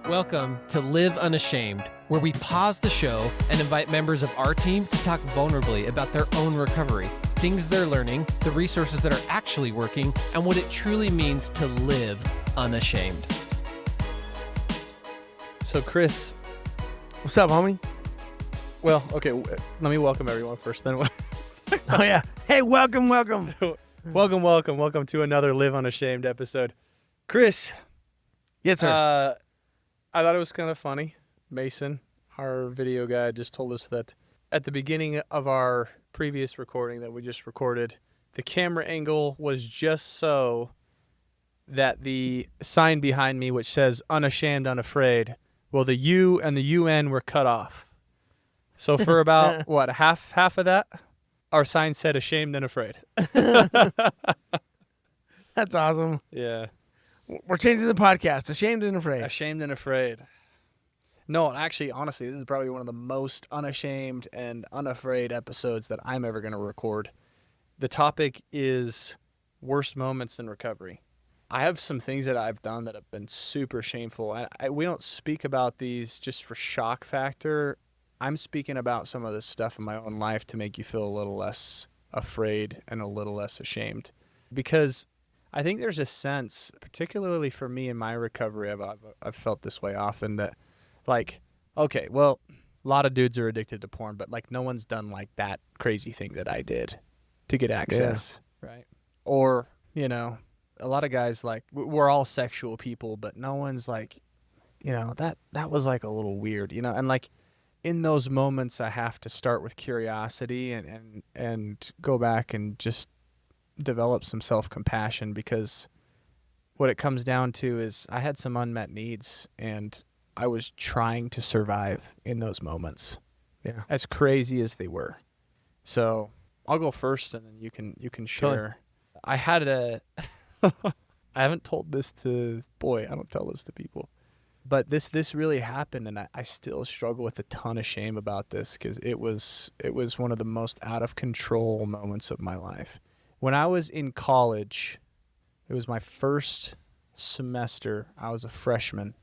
Welcome to Live Unashamed, where we pause the show and invite members of our team to talk vulnerably about their own recovery, things they're learning, the resources that are actually working, and what it truly means to live unashamed. So, Chris, What's up, homie? well, okay, let me welcome everyone first. Then, Oh, yeah. Hey, welcome. welcome to another Live Unashamed episode. Chris, Yes, sir. I thought it was kind of funny. Mason, our video guy, just told us that at the beginning of our previous recording that we just recorded, the camera angle was just so that the sign behind me, which says Unashamed Unafraid, well, the U and the UN were cut off. So for about, what, half of that, our sign said Ashamed and Afraid. That's awesome. Yeah. We're changing the podcast. Ashamed and Afraid. Ashamed and Afraid. No, actually, honestly, this is probably one of the most unashamed and unafraid episodes that I'm ever going to record. The topic is worst moments in recovery. I have some things that I've done that have been super shameful. And we don't speak about these just for shock factor. I'm speaking about some of this stuff in my own life to make you feel a little less afraid and a little less ashamed. Because I think there's a sense, particularly for me in my recovery, I've felt this way often, that like, okay, well, a lot of dudes are addicted to porn, but like no one's done like that crazy thing that I did to get access, right? Or, you know, a lot of guys, like, we're all sexual people, but no one's like, you know, that was like a little weird, you know? And like in those moments, I have to start with curiosity and go back and just develop some self-compassion, because what it comes down to is I had some unmet needs and I was trying to survive in those moments. Yeah. As crazy as they were. So I'll go first and then you can share. Sure. I had I haven't told this to, boy, I don't tell this to people. But this really happened, and I still struggle with a ton of shame about this, because it was one of the most out of control moments of my life. When I was in college, it was my first semester. I was a freshman,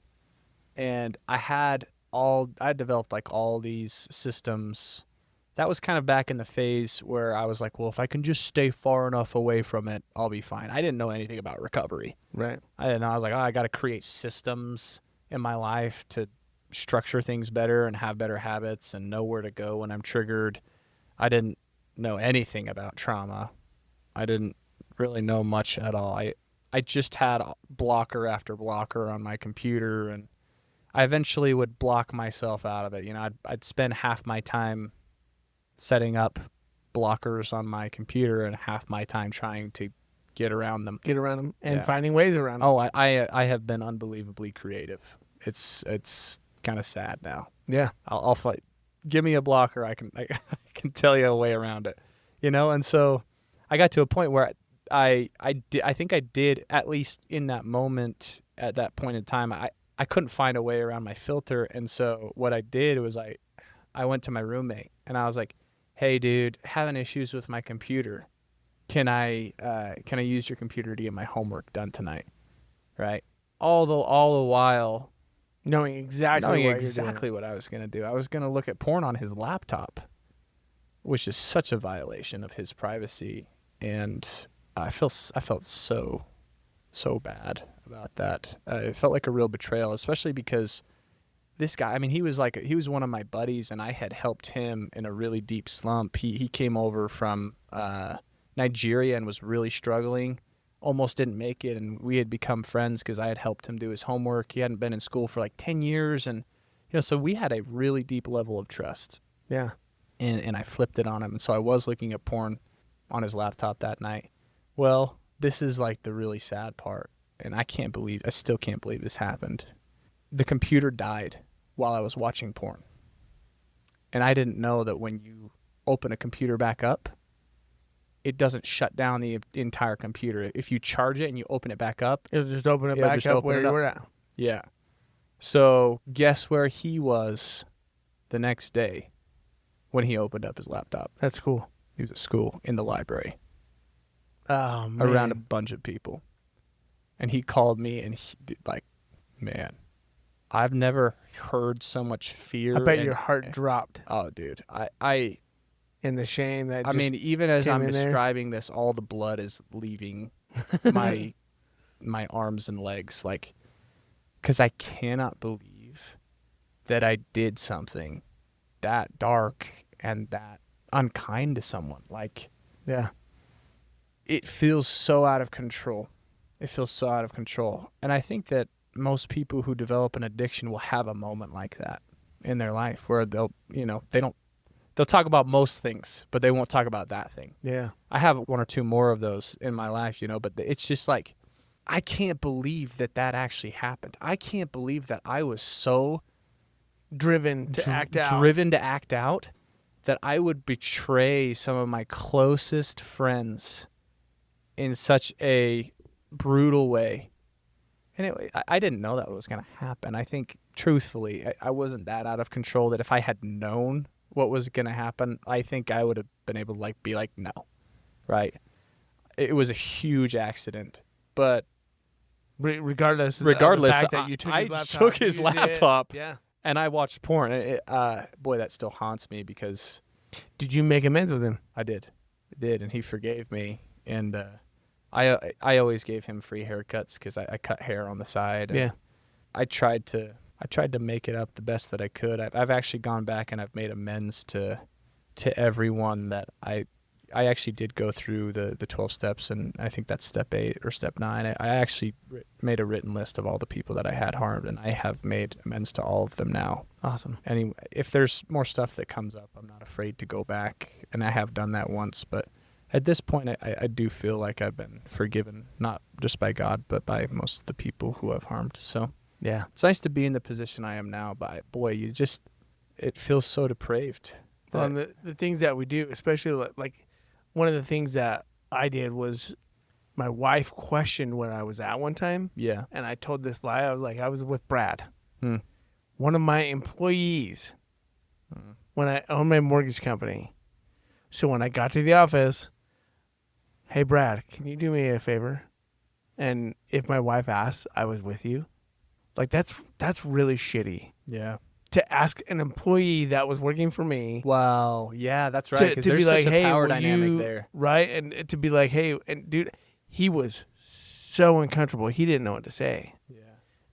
and I had developed like all these systems. That was kind of back in the phase where I was like, well, if I can just stay far enough away from it, I'll be fine. I didn't know anything about recovery. Right. I didn't know. I was like, oh, I got to create systems in my life to structure things better and have better habits and know where to go when I'm triggered. I didn't know anything about trauma. I didn't really know much at all. I just had blocker after blocker on my computer, and I eventually would block myself out of it. You know, I'd spend half my time setting up blockers on my computer and half my time trying to get around them. And finding ways around them. Oh, I have been unbelievably creative. It's kind of sad now. Yeah. I'll fight. Give me a blocker. I can tell you a way around it. You know, and so I got to a point where I think I did, at least in that moment, at that point in time, I couldn't find a way around my filter. And so what I did was I went to my roommate and I was like, hey, dude, having issues with my computer. Can I use your computer to get my homework done tonight? Right? All the while Knowing exactly what I was going to do. I was going to look at porn on his laptop, which is such a violation of his privacy. And I felt so bad about that. It felt like a real betrayal, especially because this guy, I mean, he was one of my buddies, and I had helped him in a really deep slump. He came over from Nigeria and was really struggling, almost didn't make it, and we had become friends because I had helped him do his homework. He hadn't been in school for like 10 years, and you know, so we had a really deep level of trust. Yeah. And I flipped it on him, and so I was looking at porn on his laptop that night. Well, this is like the really sad part, and I still can't believe this happened. The computer died while I was watching porn. And I didn't know that when you open a computer back up, it doesn't shut down the entire computer. If you charge it and you open it back up, It'll just open it back up where you were at. Yeah. So guess where he was the next day when he opened up his laptop? That's cool. He was at school in the library. Oh, man. Around a bunch of people. And he called me and man, I've never heard so much fear. I bet your heart dropped. Oh, dude. I in the shame that I mean, even as I'm describing there. this, all the blood is leaving my arms and legs, like, because I cannot believe that I did something that dark and that unkind to someone. Like, yeah, it feels so out of control. It feels so out of control. And I think that most people who develop an addiction will have a moment like that in their life where they'll talk about most things, but they won't talk about that thing. Yeah. I have one or two more of those in my life, but it's just like, I can't believe that actually happened. I can't believe that I was so driven to act out that I would betray some of my closest friends in such a brutal way. Anyway, I didn't know that was going to happen. I think, truthfully, I wasn't that out of control that if I had known what was going to happen, I think I would have been able to be like, no, right? It was a huge accident, but regardless of the fact that you took his laptop, yeah, and I watched porn. Boy, that still haunts me because. Did you make amends with him? I did, and he forgave me, and I always gave him free haircuts because I cut hair on the side. Yeah, I tried to make it up the best that I could. I've actually gone back and I've made amends to everyone that I actually did go through the 12 steps, and I think that's step 8 or step 9. I actually made a written list of all the people that I had harmed, and I have made amends to all of them now. Awesome. Anyway, if there's more stuff that comes up, I'm not afraid to go back, and I have done that once, but at this point, I do feel like I've been forgiven, not just by God, but by most of the people who I've harmed. So yeah, it's nice to be in the position I am now, but boy, it feels so depraved. Well, and the things that we do, especially like one of the things that I did was my wife questioned where I was at one time. Yeah. And I told this lie. I was like, I was with Brad, one of my employees, when I owned my mortgage company. So when I got to the office, hey, Brad, can you do me a favor? And if my wife asks, I was with you. Like, that's really shitty. Yeah. To ask an employee that was working for me. Wow. Yeah, that's right. Because there's be such like, a power dynamic there. Right? And to be like, hey, and dude, he was so uncomfortable. He didn't know what to say. Yeah.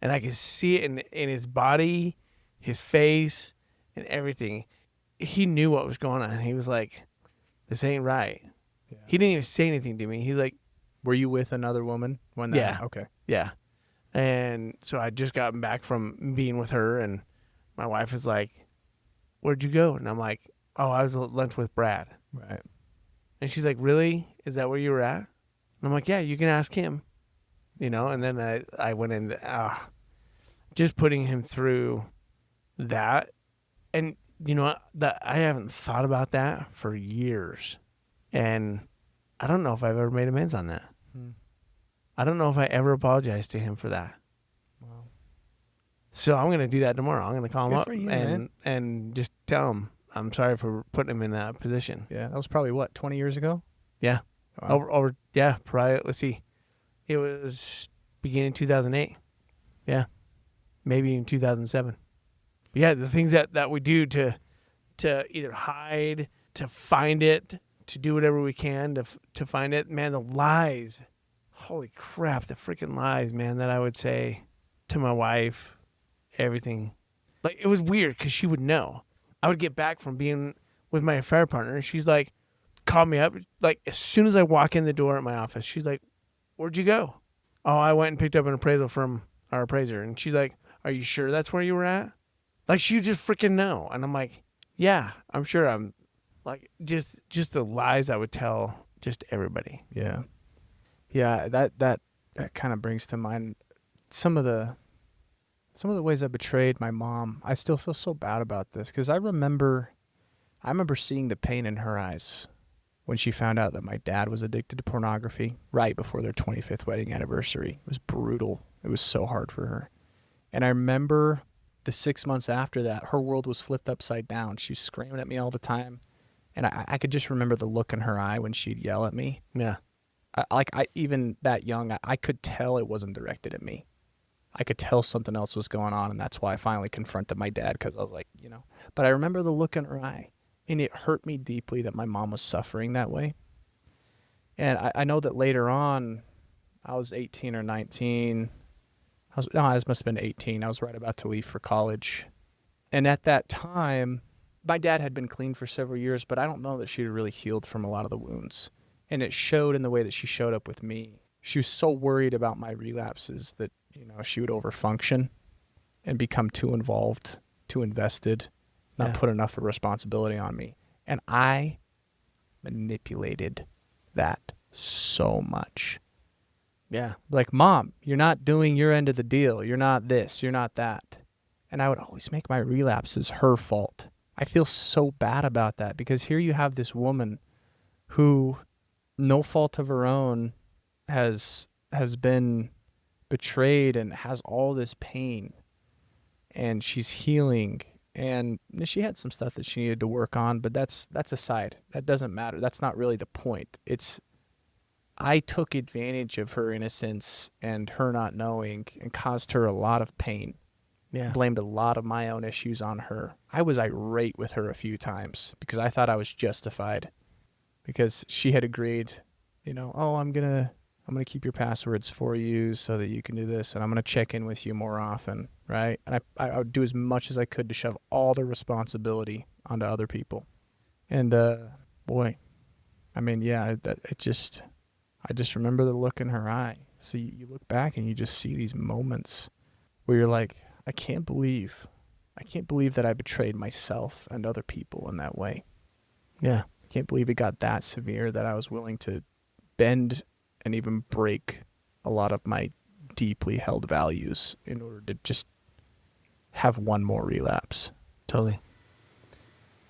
And I could see it in his body, his face, and everything. He knew what was going on. He was like, this ain't right. Yeah. He didn't even say anything to me. He's like, were you with another woman when that? Yeah. Okay. Yeah. And so I just gotten back from being with her, and my wife is like, where'd you go? And I'm like, oh, I was at lunch with Brad. Right. And she's like, really? Is that where you were at? And I'm like, yeah, you can ask him. And then I went in, just putting him through that. And, that I haven't thought about that for years. And I don't know if I've ever made amends on that. I don't know if I ever apologized to him for that. Wow. So I'm going to do that tomorrow. I'm going to call him up you, and just tell him I'm sorry for putting him in that position. Yeah, that was probably 20 years ago? Yeah. Wow. Probably, let's see. It was beginning 2008. Yeah. Maybe in 2007. But yeah, the things that we do to either hide, to find it, to do whatever we can to find it. Man, the lies. Holy crap, the freaking lies, man, that I would say to my wife, everything. Like, it was weird because she would know. I would get back from being with my affair partner, and she's like, call me up. Like, as soon as I walk in the door at my office, she's like, where'd you go? Oh, I went and picked up an appraisal from our appraiser. And she's like, are you sure that's where you were at? Like, she would just freaking know. And I'm like, yeah, I'm sure. I'm like, just the lies I would tell just everybody. Yeah. Yeah, that kind of brings to mind some of the ways I betrayed my mom. I still feel so bad about this because I remember seeing the pain in her eyes when she found out that my dad was addicted to pornography right before their 25th wedding anniversary. It was brutal. It was so hard for her. And I remember the 6 months after that, her world was flipped upside down. She was screaming at me all the time. And I could just remember the look in her eye when she'd yell at me. Yeah. Even that young, I could tell it wasn't directed at me. I could tell something else was going on, and that's why I finally confronted my dad, because I was like, But I remember the look in her eye, and it hurt me deeply that my mom was suffering that way. And I know that later on, I was 18 or 19. I must have been 18. I was right about to leave for college. And at that time, my dad had been clean for several years, but I don't know that she had really healed from a lot of the wounds. And it showed in the way that she showed up with me. She was so worried about my relapses that, she would overfunction and become too involved, too invested, not put enough of responsibility on me. And I manipulated that so much. Yeah. Like, Mom, you're not doing your end of the deal. You're not this. You're not that. And I would always make my relapses her fault. I feel so bad about that, because here you have this woman who, no fault of her own, has been betrayed and has all this pain, and she's healing, and she had some stuff that she needed to work on, but that's aside. That doesn't matter. That's not really the point. I took advantage of her innocence and her not knowing, and caused her a lot of pain. Yeah. Blamed a lot of my own issues on her. I was irate with her a few times because I thought I was justified, because she had agreed, oh, I'm going to keep your passwords for you so that you can do this, and I'm going to check in with you more often, right? And I would do as much as I could to shove all the responsibility onto other people. And boy, I mean, yeah, I just remember the look in her eye. So you look back and you just see these moments where you're like, I can't believe that I betrayed myself and other people in that way. Yeah. I can't believe it got that severe that I was willing to bend and even break a lot of my deeply held values in order to just have one more relapse. Totally.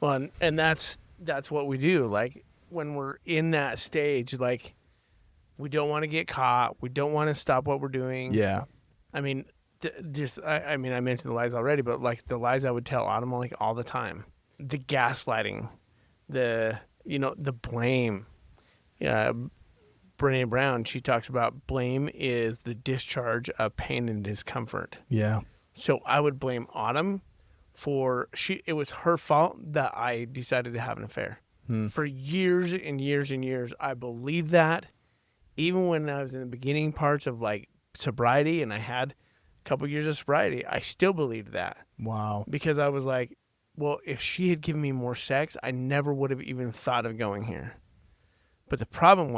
Well, and that's what we do. Like, when we're in that stage, like, we don't want to get caught. We don't want to stop what we're doing. Yeah. I mean, I mentioned the lies already, but like the lies I would tell Autumn, like, all the time, the gaslighting, the blame. Yeah. Brene Brown, she talks about blame is the discharge of pain and discomfort. Yeah. So I would blame Autumn for it was her fault that I decided to have an affair. For years and years and years, I believed that. Even when I was in the beginning parts of like sobriety and I had a couple years of sobriety, I still believed that. Wow. Because I was like, well, if she had given me more sex, I never would have even thought of going here. But the problem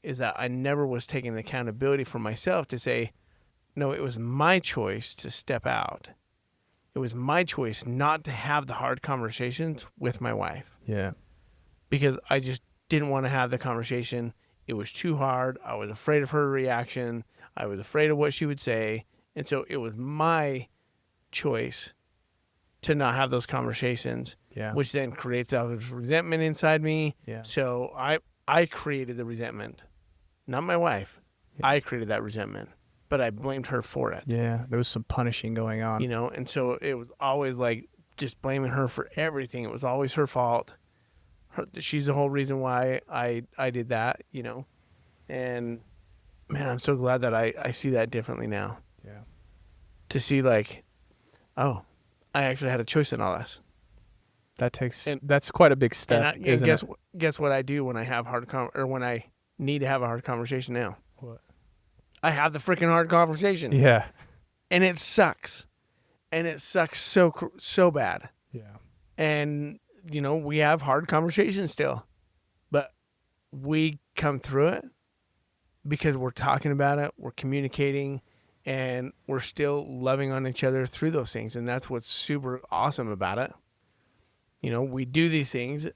is that I never was taking accountability for myself to say, no, it was my choice to step out. It was my choice not to have the hard conversations with my wife. Yeah. Because I just didn't want to have the conversation. It was too hard. I was afraid of her reaction. I was afraid of what she would say. And so it was my choice to not have those conversations, which then creates all this resentment inside me. Yeah. So I created the resentment, not my wife. Yeah. I created that resentment, but I blamed her for it. Yeah, there was some punishing going on. And so it was always like just blaming her for everything. It was always her fault. She's the whole reason why I did that, And, man, I'm so glad that I see that differently now. Yeah. To see like, oh, I actually had a choice in all this. That's quite a big step. Guess what I do when I have when I need to have a hard conversation now? What? I have the freaking hard conversation. Yeah. And it sucks. And it sucks so bad. Yeah. And, we have hard conversations still. But we come through it because we're talking about it, we're communicating, and we're still loving on each other through those things. And that's what's super awesome about it. We do these things,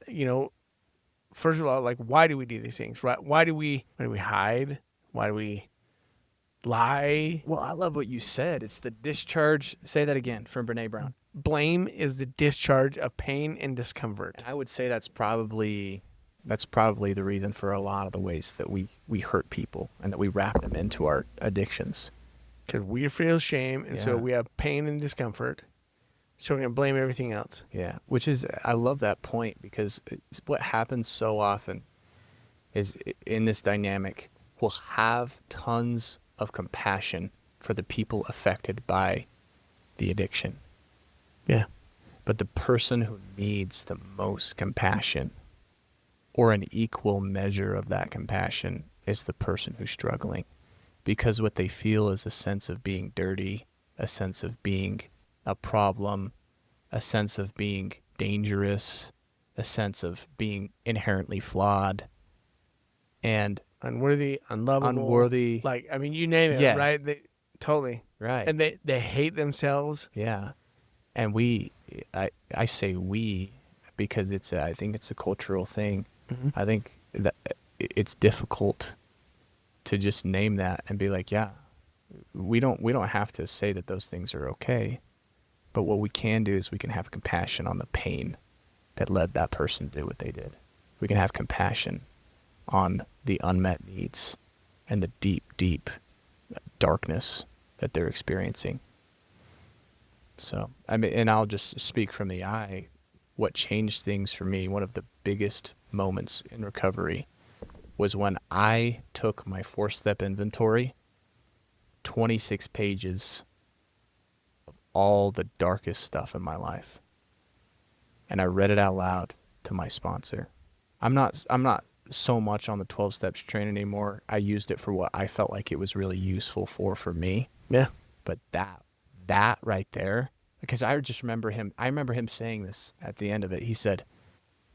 first of all, like, why do we do these things, right? Why do we hide? Why do we lie? Well, I love what you said. It's the discharge. Say that again from Brene Brown. Blame is the discharge of pain and discomfort. And I would say that's probably the reason for a lot of the ways that we hurt people and that we wrap them into our addictions. Because we feel shame, and so we have pain and discomfort. So we're going to blame everything else. Yeah, which is, I love that point, because what happens so often is in this dynamic, we'll have tons of compassion for the people affected by the addiction. Yeah. But the person who needs the most compassion, or an equal measure of that compassion, is the person who's struggling. Because what they feel is a sense of being dirty, a sense of being a problem, a sense of being dangerous, a sense of being inherently flawed, and Unworthy, unlovable. unworthy. Like, I mean, you name it, Yeah. right? Totally. Right. And they hate themselves. Yeah. And I say we because I think it's a cultural thing. Mm-hmm. I think that it's difficult to just name that and be like, yeah, we don't have to say that those things are okay. But what we can do is we can have compassion on the pain that led that person to do what they did. We can have compassion on the unmet needs and the deep, deep darkness that they're experiencing. So, I mean, and I'll just speak from the eye. What changed things for me, one of the biggest moments in recovery, was when I took my 4-step inventory, 26 pages of all the darkest stuff in my life, and I read it out loud to my sponsor. I'm not so much on the 12 steps train anymore. I used it for what I felt like it was really useful for me. Yeah. But that right there, because I remember him saying this at the end of it. He said,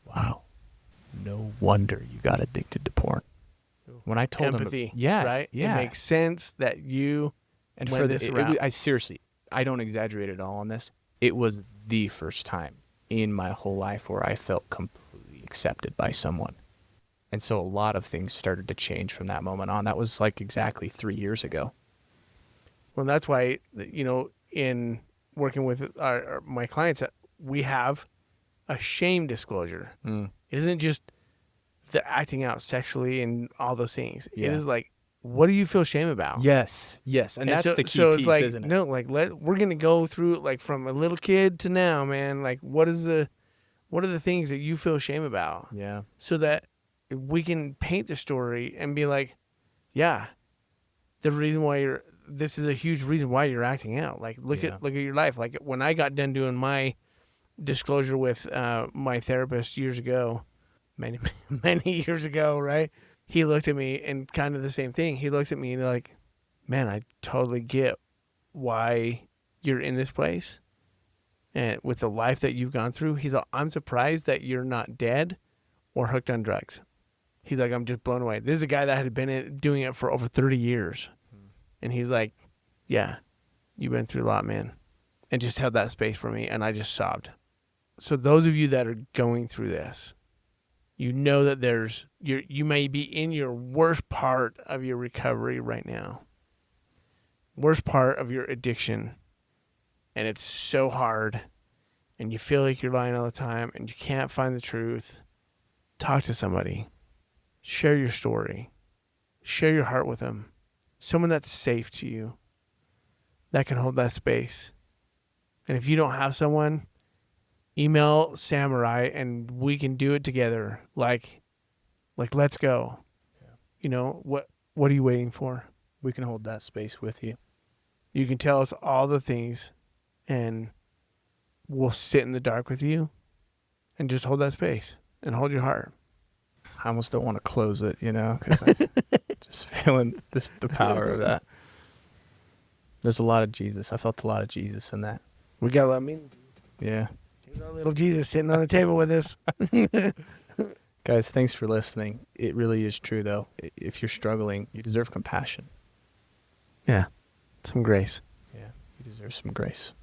"Wow, no wonder you got addicted to porn." When I told Empathy, him, yeah, right? yeah, It makes sense that you and went for this route. I seriously, I don't exaggerate at all on this. It was the first time in my whole life where I felt completely accepted by someone. And so a lot of things started to change from that moment on. That was like exactly 3 years ago. Well, that's why, in working with my clients, we have a shame disclosure. Mm. It isn't just the acting out sexually and all those things. Yeah. It is like, what do you feel shame about? Yes, and that's so, the key so piece, it's like, isn't it? No, like we're gonna go through it, like from a little kid to now, man. Like, what are the things that you feel shame about? Yeah. So that we can paint the story and be like, yeah, the reason why this is a huge reason why you're acting out. Like, look at your life. Like, when I got done doing my disclosure with my therapist years ago, many years ago, right? He looked at me and kind of the same thing. He looks at me and like, man, I totally get why you're in this place. And with the life that you've gone through, he's like, I'm surprised that you're not dead or hooked on drugs. He's like, I'm just blown away. This is a guy that had been doing it for over 30 years. And he's like, yeah, you've been through a lot, man. And just held that space for me. And I just sobbed. So those of you that are going through this, you know that you may be in your worst part of your recovery right now. Worst part of your addiction. And it's so hard. And you feel like you're lying all the time and you can't find the truth. Talk to somebody. Share your story. Share your heart with them. Someone that's safe to you. That can hold that space. And if you don't have someone, email Samurai and we can do it together. Like let's go. Yeah. What are you waiting for? We can hold that space with you. You can tell us all the things and we'll sit in the dark with you and just hold that space and hold your heart. I almost don't want to close it, because I'm just feeling the power of that. There's a lot of Jesus. I felt a lot of Jesus in that. We got a lot of meaning. Yeah. Here's our little Jesus sitting on the table with us. Guys, thanks for listening. It really is true, though. If you're struggling, you deserve compassion. Yeah. Some grace. Yeah. You deserve some grace.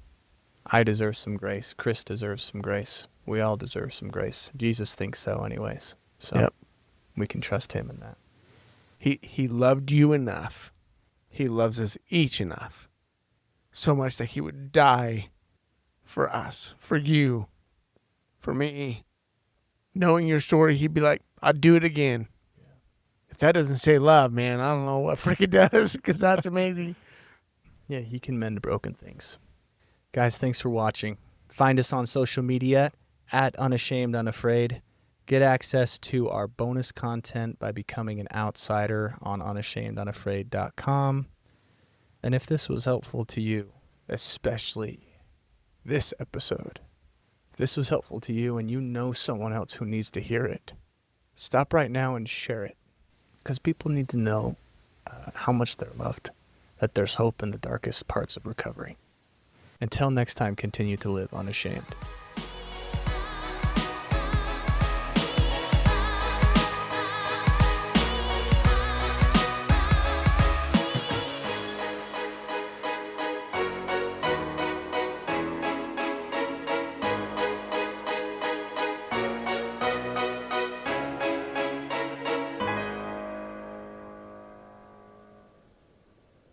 I deserve some grace. Chris deserves some grace. We all deserve some grace. Jesus thinks so anyways. So we can trust him in that. He loved you enough. He loves us each enough. So much that he would die for us, for you, for me. Knowing your story, he'd be like, I'd do it again. Yeah. If that doesn't say love, man, I don't know what freaking does, because that's amazing. Yeah, he can mend broken things. Guys, thanks for watching. Find us on social media at Unashamed Unafraid. Get access to our bonus content by becoming an outsider on unashamedunafraid.com. And if this was helpful to you, especially this episode, if this was helpful to you and you know someone else who needs to hear it, stop right now and share it. Because people need to know how much they're loved, that there's hope in the darkest parts of recovery. Until next time, continue to live unashamed.